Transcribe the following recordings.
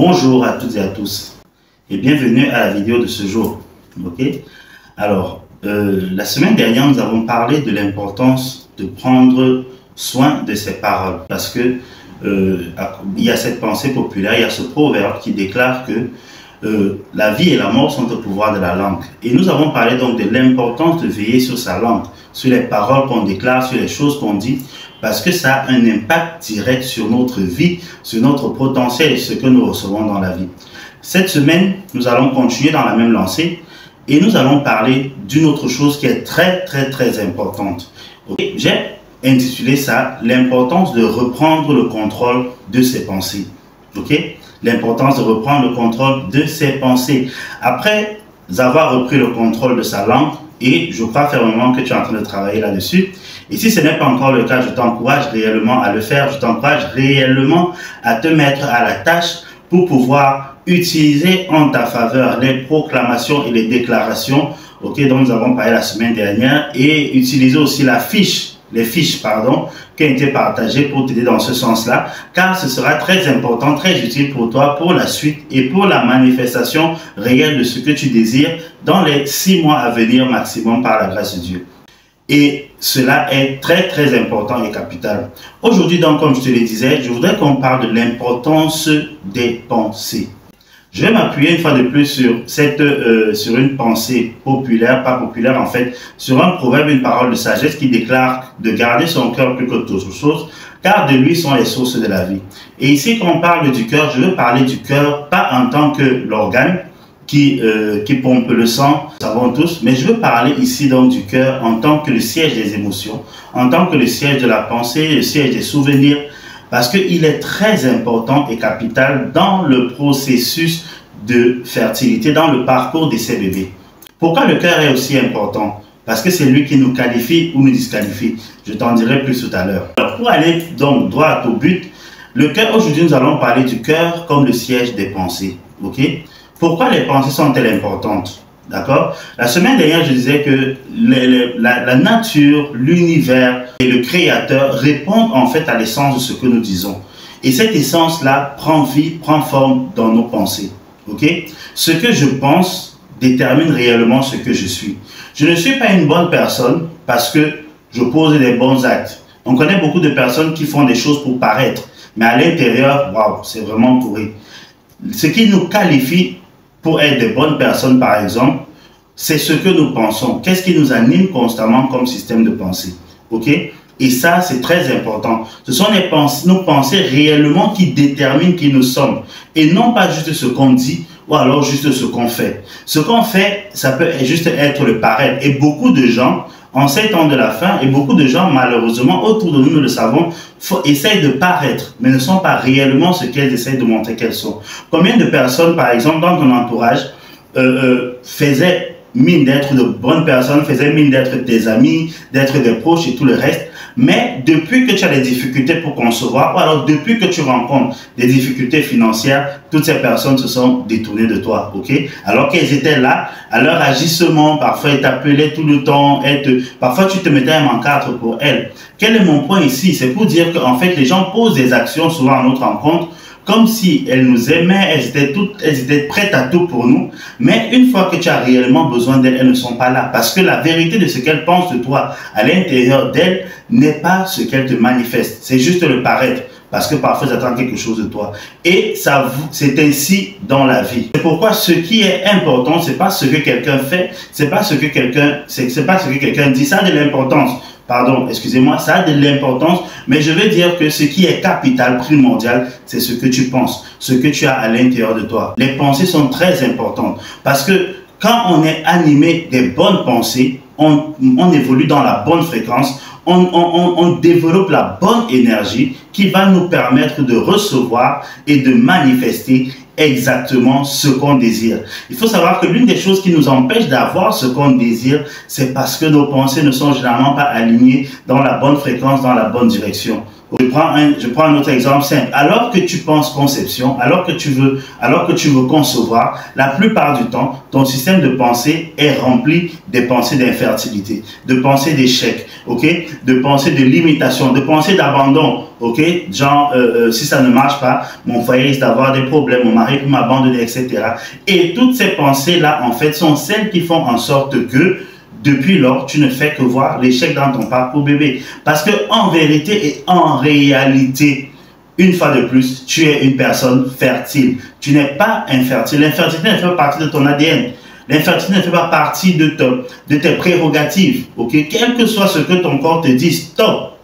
Bonjour à toutes et à tous et bienvenue à la vidéo de ce jour. Ok. Alors, la semaine dernière, nous avons parlé de l'importance de prendre soin de ses paroles parce que il y a cette pensée populaire, il y a ce proverbe qui déclare que la vie et la mort sont au pouvoir de la langue. Et nous avons parlé donc de l'importance de veiller sur sa langue, sur les paroles qu'on déclare, sur les choses qu'on dit, parce que ça a un impact direct sur notre vie, sur notre potentiel et ce que nous recevons dans la vie. Cette semaine, nous allons continuer dans la même lancée et nous allons parler d'une autre chose qui est très importante. Okay? J'ai intitulé ça « L'importance de reprendre le contrôle de ses pensées ». Okay? L'importance de reprendre le contrôle de ses pensées. Après avoir repris le contrôle de sa langue, et je crois fermement que tu es en train de travailler là-dessus. Et si ce n'est pas encore le cas, je t'encourage réellement à le faire. Je t'encourage réellement à te mettre à la tâche pour pouvoir utiliser en ta faveur les proclamations et les déclarations dont nous avons parlé la semaine dernière, et utiliser aussi les fiches qui ont été partagées pour t'aider dans ce sens-là, car ce sera très important, très utile pour toi, pour la suite et pour la manifestation réelle de ce que tu désires dans les 6 mois à venir maximum par la grâce de Dieu. Et cela est très important et capital. Aujourd'hui donc, comme je te le disais, je voudrais qu'on parle de l'importance des pensées. Je vais m'appuyer une fois de plus sur une pensée populaire, pas populaire en fait, sur un proverbe, une parole de sagesse qui déclare de garder son cœur plus que toute chose, car de lui sont les sources de la vie. Et ici, quand on parle du cœur, je veux parler du cœur, pas en tant que l'organe qui pompe le sang, nous savons tous, mais je veux parler ici donc du cœur en tant que le siège des émotions, en tant que le siège de la pensée, le siège des souvenirs, parce qu'il est très important et capital dans le processus de fertilité, dans le parcours de ces bébés. Pourquoi le cœur est aussi important? Parce que c'est lui qui nous qualifie ou nous disqualifie. Je t'en dirai plus tout à l'heure. Alors, pour aller donc droit au but, le cœur, aujourd'hui nous allons parler du cœur comme le siège des pensées. Ok? Pourquoi les pensées sont-elles importantes? D'accord? La semaine dernière, je disais que la nature, l'univers et le créateur répondent en fait à l'essence de ce que nous disons. Et cette essence-là prend vie, prend forme dans nos pensées. Ok? Ce que je pense détermine réellement ce que je suis. Je ne suis pas une bonne personne parce que je pose des bons actes. On connaît beaucoup de personnes qui font des choses pour paraître, mais à l'intérieur, waouh, c'est vraiment pourri. Ce qui nous qualifie pour être des bonnes personnes, par exemple, c'est ce que nous pensons. Qu'est-ce qui nous anime constamment comme système de pensée? Ok? Et ça, c'est très important. Ce sont nos pensées réellement qui déterminent qui nous sommes. Et non pas juste ce qu'on dit ou alors juste ce qu'on fait. Ce qu'on fait, ça peut juste être le paraître. Et beaucoup de gens, en ces temps de la fin, et beaucoup de gens, malheureusement, autour de nous, nous le savons, essayent de paraître, mais ne sont pas réellement ce qu'elles essayent de montrer qu'elles sont. Combien de personnes, par exemple, dans ton entourage, faisaient mine d'être de bonnes personnes, faisaient mine d'être tes amis, d'être des proches et tout le reste, mais depuis que tu as des difficultés pour concevoir, ou alors depuis que tu rencontres des difficultés financières, toutes ces personnes se sont détournées de toi, ok? Alors qu'elles étaient là, à leur agissement, parfois elles t'appelaient tout le temps, parfois tu te mettais à m'encadre pour elles. Quel est mon point ici? C'est pour dire qu'en fait, les gens posent des actions souvent à notre rencontre, comme si elles nous aimaient, elles étaient prêtes à tout pour nous. Mais une fois que tu as réellement besoin d'elles, elles ne sont pas là. Parce que la vérité de ce qu'elles pensent de toi à l'intérieur d'elles n'est pas ce qu'elles te manifestent. C'est juste le paraître. Parce que parfois, elles attendent quelque chose de toi. Et c'est ainsi dans la vie. C'est pourquoi ce qui est important, c'est pas ce que quelqu'un fait, c'est pas ce que quelqu'un dit. Ça a de l'importance. Pardon, excusez-moi, ça a de l'importance, mais je veux dire que ce qui est capital, primordial, c'est ce que tu penses, ce que tu as à l'intérieur de toi. Les pensées sont très importantes parce que quand on est animé des bonnes pensées, on évolue dans la bonne fréquence, on développe la bonne énergie qui va nous permettre de recevoir et de manifester exactement ce qu'on désire. Il faut savoir que l'une des choses qui nous empêche d'avoir ce qu'on désire, c'est parce que nos pensées ne sont généralement pas alignées dans la bonne fréquence, dans la bonne direction. Je prends un autre exemple simple. Alors que tu penses conception, alors que tu veux concevoir, la plupart du temps, ton système de pensée est rempli des pensées d'infertilité, de pensées d'échec, ok, de pensées de limitation, de pensées d'abandon, ok, genre si ça ne marche pas, mon foyer risque d'avoir des problèmes, mon mari peut m'abandonner, etc. Et toutes ces pensées-là, en fait, sont celles qui font en sorte que depuis lors, tu ne fais que voir l'échec dans ton parcours bébé. Parce que en vérité et en réalité, une fois de plus, tu es une personne fertile. Tu n'es pas infertile. L'infertilité ne fait pas partie de ton ADN. L'infertilité ne fait pas partie de tes prérogatives. Okay? Quel que soit ce que ton corps te dit, stop.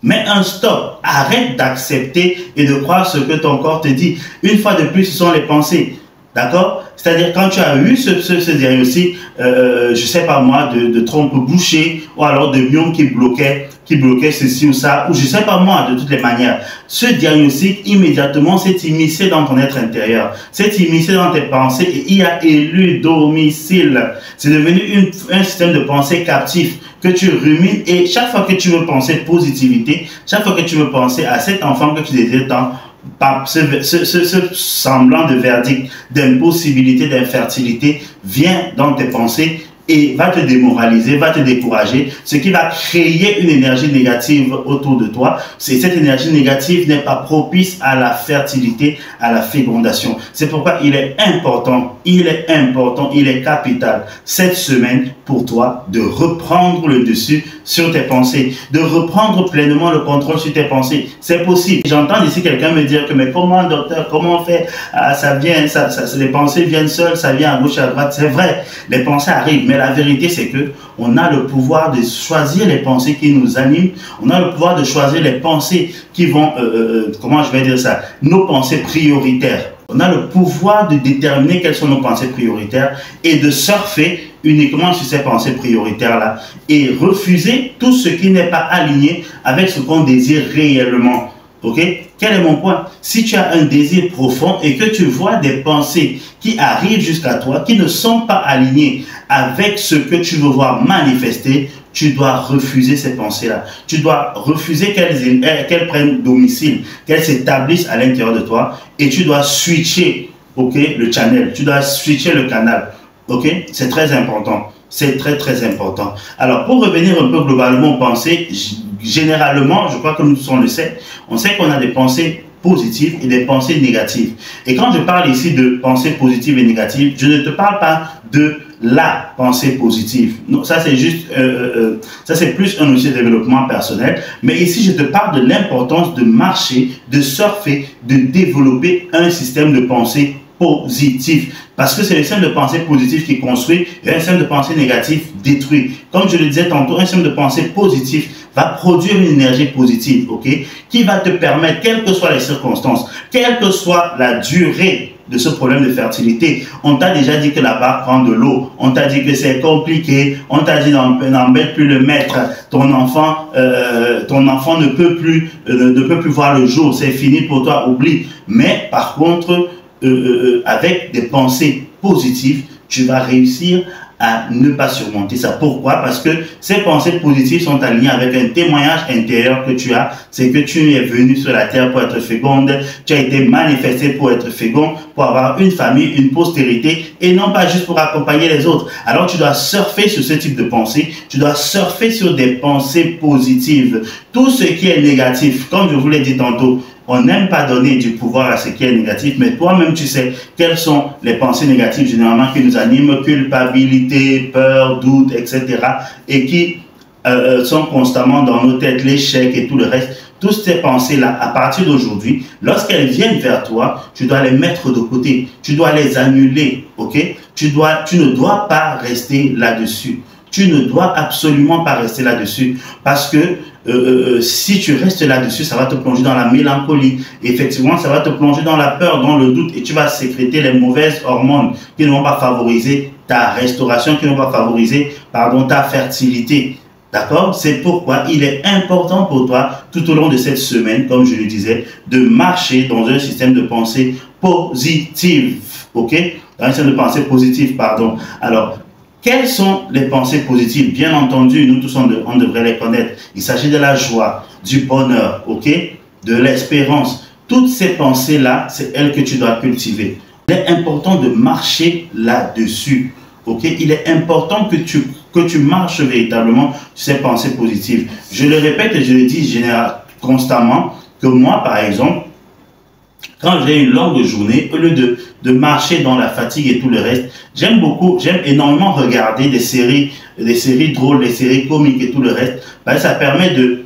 Mets un stop. Arrête d'accepter et de croire ce que ton corps te dit. Une fois de plus, ce sont les pensées. D'accord? C'est-à-dire, quand tu as eu ce diagnostic, je sais pas moi, de trompe bouchée, ou alors de myome qui bloquait ceci ou ça, ou je sais pas moi, de toutes les manières. Ce diagnostic, immédiatement, s'est immiscé dans ton être intérieur, s'est immiscé dans tes pensées et il a élu domicile. C'est devenu un système de pensée captif que tu rumines et chaque fois que tu veux penser positivité, chaque fois que tu veux penser à cet enfant que tu désires tant, ce semblant de verdict, d'impossibilité, d'infertilité vient dans tes pensées et va te démoraliser, va te décourager, ce qui va créer une énergie négative autour de toi. Cette énergie négative n'est pas propice à la fertilité, à la fécondation. C'est pourquoi il est important, il est capital cette semaine pour toi de reprendre le dessus sur tes pensées, de reprendre pleinement le contrôle sur tes pensées. C'est possible. J'entends ici quelqu'un me dire que mais comment docteur, comment on fait? Ça vient, les pensées viennent seules, ça vient à gauche à droite. C'est vrai, les pensées arrivent, mais la vérité c'est que on a le pouvoir de choisir les pensées qui nous animent. On a le pouvoir de choisir les pensées qui vont, comment je vais dire ça, nos pensées prioritaires. On a le pouvoir de déterminer quelles sont nos pensées prioritaires et de surfer uniquement sur ces pensées prioritaires-là et refuser tout ce qui n'est pas aligné avec ce qu'on désire réellement. Ok? Quel est mon point? Si tu as un désir profond et que tu vois des pensées qui arrivent jusqu'à toi, qui ne sont pas alignées avec ce que tu veux voir manifester, tu dois refuser ces pensées-là. Tu dois refuser qu'elles prennent domicile, qu'elles s'établissent à l'intérieur de toi et tu dois switcher, ok, le channel. Tu dois switcher le canal. Ok? C'est très important. C'est très, très important. Alors, pour revenir un peu globalement aux pensées, généralement, je crois que nous on le sait, on sait qu'on a des pensées positives et des pensées négatives. Et quand je parle ici de pensées positives et négatives, je ne te parle pas de la pensée positive. Non, ça c'est juste, ça c'est plus un outil de développement personnel. Mais ici, je te parle de l'importance de marcher, de surfer, de développer un système de pensée positif. Parce que c'est le système de pensée positif qui construit et un système de pensée négatif détruit. Comme je le disais tantôt, un système de pensée positif va produire une énergie positive, ok, qui va te permettre, quelles que soient les circonstances, quelle que soit la durée de ce problème de fertilité. On t'a déjà dit que la barre prend de l'eau, on t'a dit que c'est compliqué, on t'a dit n'embête plus le maître, ton enfant ne peut plus voir le jour, c'est fini pour toi, oublie. Mais par contre, avec des pensées positives, tu vas réussir à ne pas surmonter ça. Pourquoi? Parce que ces pensées positives sont alignées avec un témoignage intérieur que tu as. C'est que tu es venu sur la terre pour être féconde, tu as été manifesté pour être fécond, pour avoir une famille, une postérité, et non pas juste pour accompagner les autres. Alors tu dois surfer sur ce type de pensée, tu dois surfer sur des pensées positives. Tout ce qui est négatif, comme je vous l'ai dit tantôt, on n'aime pas donner du pouvoir à ce qui est négatif, mais toi-même, tu sais quelles sont les pensées négatives généralement qui nous animent, culpabilité, peur, doute, etc. et qui sont constamment dans nos têtes, l'échec et tout le reste. Toutes ces pensées-là, à partir d'aujourd'hui, lorsqu'elles viennent vers toi, tu dois les mettre de côté, tu dois les annuler, ok? Tu ne dois pas rester là-dessus. Tu ne dois absolument pas rester là-dessus parce que si tu restes là-dessus, ça va te plonger dans la mélancolie. Et effectivement, ça va te plonger dans la peur, dans le doute et tu vas sécréter les mauvaises hormones qui ne vont pas favoriser ta restauration, qui ne vont pas favoriser, ta fertilité. D'accord? C'est pourquoi il est important pour toi, tout au long de cette semaine, comme je le disais, de marcher dans un système de pensée positive. Ok? Dans un système de pensée positive, pardon. Alors, Quelles sont les pensées positives? Bien entendu, nous tous, on devrait les connaître. Il s'agit de la joie, du bonheur, ok? De l'espérance. Toutes ces pensées-là, c'est elles que tu dois cultiver. Il est important de marcher là-dessus, ok? Il est important que tu marches véritablement sur ces pensées positives. Je le répète et je le dis constamment, que moi, par exemple, quand j'ai une longue journée, au lieu de marcher dans la fatigue et tout le reste, j'aime énormément regarder des séries drôles, des séries comiques et tout le reste. Ben, ça permet de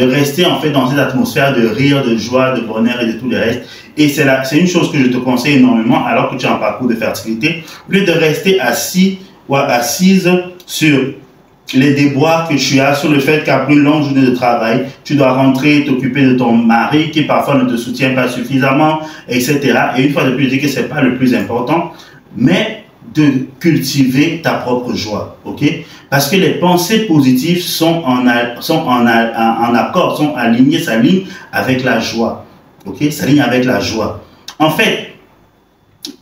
rester en fait dans cette atmosphère de rire, de joie, de bonheur et de tout le reste. Et c'est une chose que je te conseille énormément alors que tu es en parcours de fertilité. Au lieu de rester assis ou assise sur les déboires que tu as, sur le fait qu'après une longue journée de travail, tu dois rentrer et t'occuper de ton mari qui parfois ne te soutient pas suffisamment, etc. Et une fois de plus, je dis que ce n'est pas le plus important, mais de cultiver ta propre joie, ok? Parce que les pensées positives sont en accord, sont alignées, s'alignent avec la joie, ok? S'alignent avec la joie. En fait,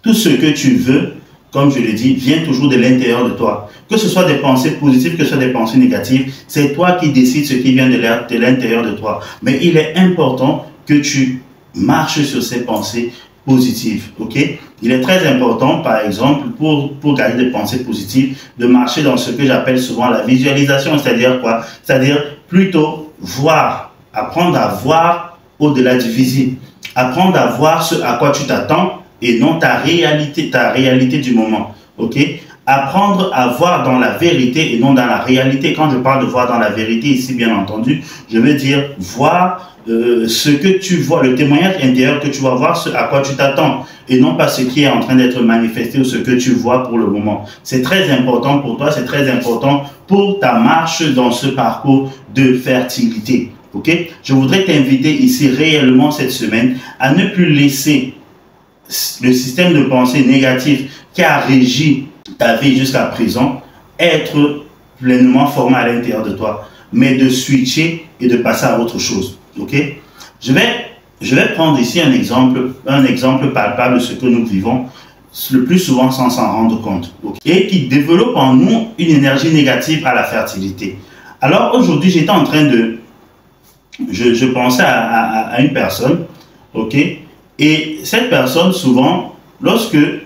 tout ce que tu veux, comme je le dis, vient toujours de l'intérieur de toi. Que ce soit des pensées positives, que ce soit des pensées négatives, c'est toi qui décides ce qui vient de l'intérieur de toi. Mais il est important que tu marches sur ces pensées positives, ok? Il est très important, par exemple, pour garder des pensées positives, de marcher dans ce que j'appelle souvent la visualisation, c'est-à-dire quoi? C'est-à-dire plutôt voir, apprendre à voir au-delà du visible, apprendre à voir ce à quoi tu t'attends, et non ta réalité du moment, ok? Apprendre à voir dans la vérité et non dans la réalité. Quand je parle de voir dans la vérité ici, bien entendu, je veux dire voir ce que tu vois, le témoignage intérieur que tu vas voir, ce à quoi tu t'attends, et non pas ce qui est en train d'être manifesté ou ce que tu vois pour le moment. C'est très important pour toi, c'est très important pour ta marche dans ce parcours de fertilité, ok? Je voudrais t'inviter ici réellement cette semaine à ne plus laisser le système de pensée négatif qui a régi ta vie jusqu'à présent être pleinement formé à l'intérieur de toi, mais de switcher et de passer à autre chose. Ok? Je vais prendre ici un exemple palpable de ce que nous vivons le plus souvent sans s'en rendre compte, okay? Et qui développe en nous une énergie négative à la fertilité. Alors aujourd'hui, j'étais en train de... Je pensais à une personne, ok? Et cette personne, souvent, lorsqu'elle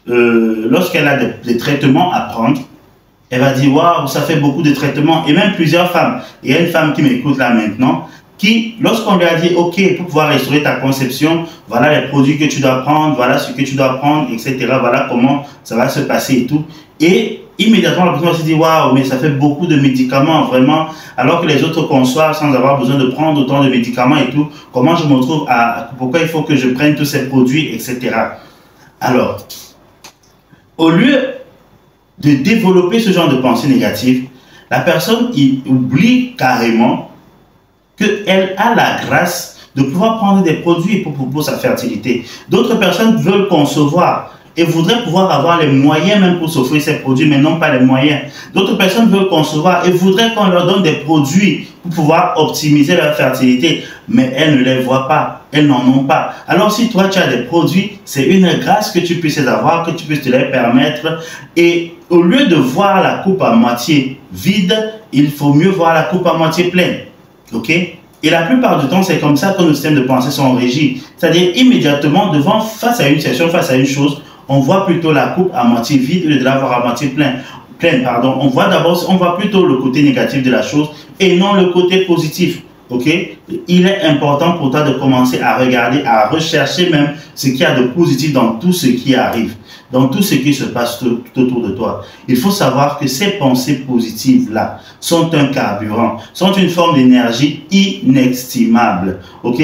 a des traitements à prendre, elle va dire, waouh, ça fait beaucoup de traitements, et même plusieurs femmes. Il y a une femme qui m'écoute là maintenant, qui, lorsqu'on lui a dit, ok, pour pouvoir restaurer ta conception, voilà les produits que tu dois prendre, voilà ce que tu dois prendre, etc., voilà comment ça va se passer et tout. Et immédiatement, la personne se dit, waouh, mais ça fait beaucoup de médicaments, vraiment, alors que les autres conçoivent sans avoir besoin de prendre autant de médicaments et tout. Comment je me retrouve pourquoi il faut que je prenne tous ces produits, etc. Alors, au lieu de développer ce genre de pensée négative, la personne oublie carrément qu'elle a la grâce de pouvoir prendre des produits pour sa fertilité. D'autres personnes veulent concevoir et voudraient pouvoir avoir les moyens même pour s'offrir ces produits, mais non pas les moyens. D'autres personnes veulent concevoir et voudraient qu'on leur donne des produits pour pouvoir optimiser leur fertilité, mais elles ne les voient pas, elles n'en ont pas. Alors si toi tu as des produits, c'est une grâce que tu puisses les avoir, que tu puisses te les permettre, et au lieu de voir la coupe à moitié vide, il faut mieux voir la coupe à moitié pleine, ok? Et la plupart du temps, c'est comme ça que nos systèmes de pensée sont régis. C'est-à-dire immédiatement, face à une situation, face à une chose, on voit plutôt la coupe à moitié vide au lieu de la voir à moitié pleine. On voit plutôt le côté négatif de la chose et non le côté positif. Ok? Il est important pour toi de commencer à regarder, à rechercher même ce qu'il y a de positif dans tout ce qui arrive, dans tout ce qui se passe tout autour de toi. Il faut savoir que ces pensées positives-là sont un carburant, sont une forme d'énergie inestimable. Ok?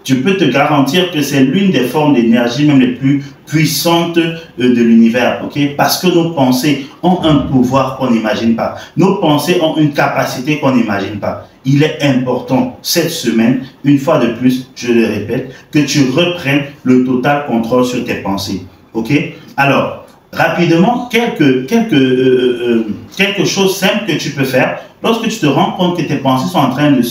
Je peux te garantir que c'est l'une des formes d'énergie même les plus puissantes de l'univers, ok? Parce que nos pensées ont un pouvoir qu'on n'imagine pas. Nos pensées ont une capacité qu'on n'imagine pas. Il est important cette semaine, une fois de plus, je le répète, que tu reprennes le total contrôle sur tes pensées, ok? Alors, rapidement, quelque chose simple que tu peux faire lorsque tu te rends compte que tes pensées sont en train de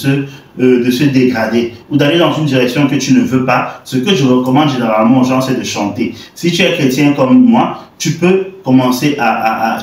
de se dégrader ou d'aller dans une direction que tu ne veux pas, ce que je recommande généralement aux gens, c'est de chanter. Si tu es chrétien comme moi, tu peux commencer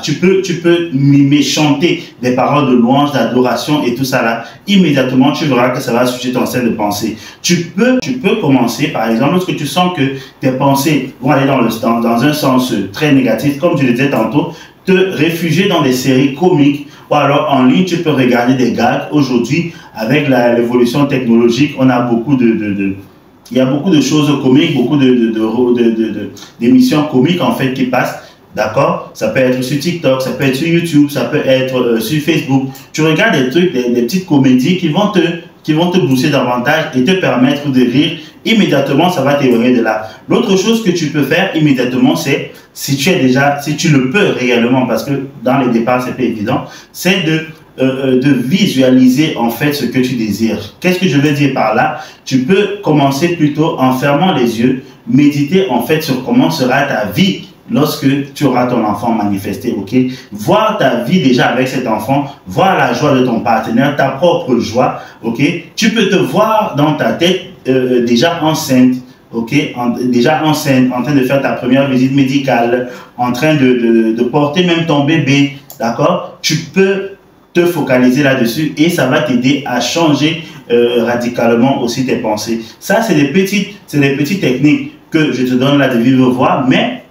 tu peux mimer, chanter des paroles de louange, d'adoration et tout ça là. Immédiatement, tu verras que ça va susciter ton cercle de pensée. Tu peux commencer, par exemple, lorsque tu sens que tes pensées vont aller dans un sens très négatif, comme je le disais tantôt, te réfugier dans des séries comiques ou alors en ligne, tu peux regarder des gags. Aujourd'hui, avec l'évolution technologique, on a beaucoup il y a beaucoup de choses comiques, beaucoup d'émissions comiques en fait qui passent, d'accord? Ça peut être sur TikTok, ça peut être sur YouTube, ça peut être sur Facebook. Tu regardes des trucs, des petites comédies qui vont te booster davantage et te permettre de rire. Immédiatement, ça va t'éloigner de là. L'autre chose que tu peux faire immédiatement, c'est, si tu le peux réellement, parce que dans les départs, c'est pas évident, c'est de visualiser en fait ce que tu désires. Qu'est-ce que je veux dire par là? Tu peux commencer plutôt en fermant les yeux, méditer en fait sur comment sera ta vie lorsque tu auras ton enfant manifesté, ok? Voir ta vie déjà avec cet enfant, voir la joie de ton partenaire, ta propre joie, ok? Tu peux te voir dans ta tête déjà enceinte, ok? Déjà enceinte, en train de faire ta première visite médicale, en train de porter même ton bébé, d'accord? Tu peux te focaliser là-dessus et ça va t'aider à changer radicalement aussi tes pensées. Ça, c'est des petites techniques que je te donne là de vive voix, mais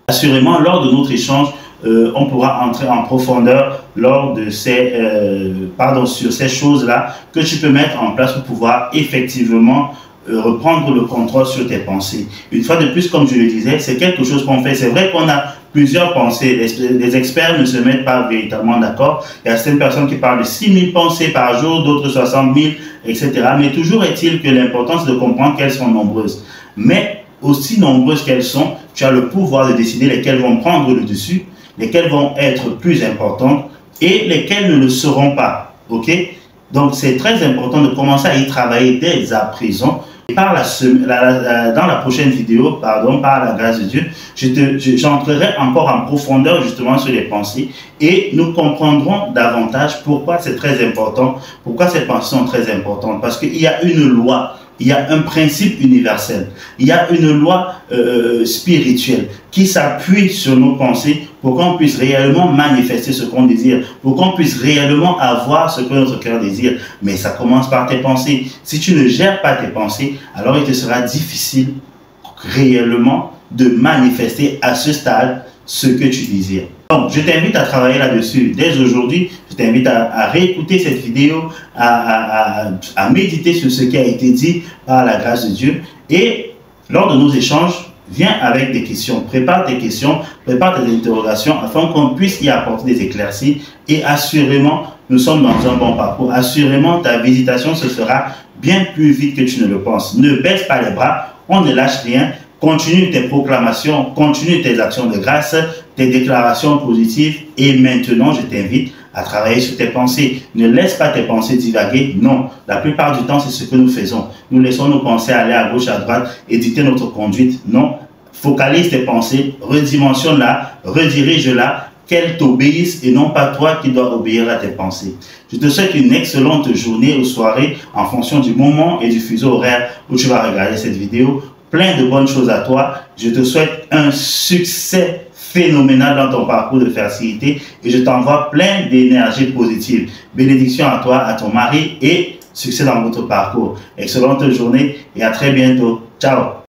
assurément, lors de notre échange, on pourra entrer en profondeur lors de sur ces choses-là que tu peux mettre en place pour pouvoir effectivement reprendre le contrôle sur tes pensées. Une fois de plus, comme je le disais, c'est quelque chose qu'on fait. C'est vrai qu'on a plusieurs pensées. Les experts ne se mettent pas véritablement d'accord. Il y a certaines personnes qui parlent de 6000 pensées par jour, d'autres 60 000, etc. Mais toujours est-il que l'important, c'est de comprendre qu'elles sont nombreuses. Mais aussi nombreuses qu'elles sont, tu as le pouvoir de décider lesquelles vont prendre le dessus, lesquelles vont être plus importantes et lesquelles ne le seront pas. Ok? Donc, c'est très important de commencer à y travailler dès à présent. Et dans la prochaine vidéo, par la grâce de Dieu, j'entrerai encore en profondeur justement sur les pensées et nous comprendrons davantage pourquoi c'est très important, pourquoi ces pensées sont très importantes. Parce qu'il y a une loi. Il y a un principe universel, il y a une loi spirituelle qui s'appuie sur nos pensées pour qu'on puisse réellement manifester ce qu'on désire, pour qu'on puisse réellement avoir ce que notre cœur désire. Mais ça commence par tes pensées. Si tu ne gères pas tes pensées, alors il te sera difficile réellement de manifester à ce stade ce que tu désires. Donc, je t'invite à travailler là-dessus dès aujourd'hui. Je t'invite à réécouter cette vidéo, à méditer sur ce qui a été dit par la grâce de Dieu. Et lors de nos échanges, viens avec des questions. Prépare tes questions, prépare tes interrogations afin qu'on puisse y apporter des éclaircies. Et assurément, nous sommes dans un bon parcours. Assurément, ta visitation se fera bien plus vite que tu ne le penses. Ne baisse pas les bras, on ne lâche rien. Continue tes proclamations, continue tes actions de grâce, tes déclarations positives et maintenant je t'invite à travailler sur tes pensées. Ne laisse pas tes pensées divaguer, non. La plupart du temps, c'est ce que nous faisons. Nous laissons nos pensées aller à gauche, à droite et dicter notre conduite, non. Focalise tes pensées, redimensionne-la, redirige-la, qu'elle t'obéisse et non pas toi qui dois obéir à tes pensées. Je te souhaite une excellente journée ou soirée en fonction du moment et du fuseau horaire où tu vas regarder cette vidéo. Plein de bonnes choses à toi. Je te souhaite un succès phénoménal dans ton parcours de fertilité et je t'envoie plein d'énergie positive. Bénédiction à toi, à ton mari et succès dans votre parcours. Excellente journée et à très bientôt. Ciao.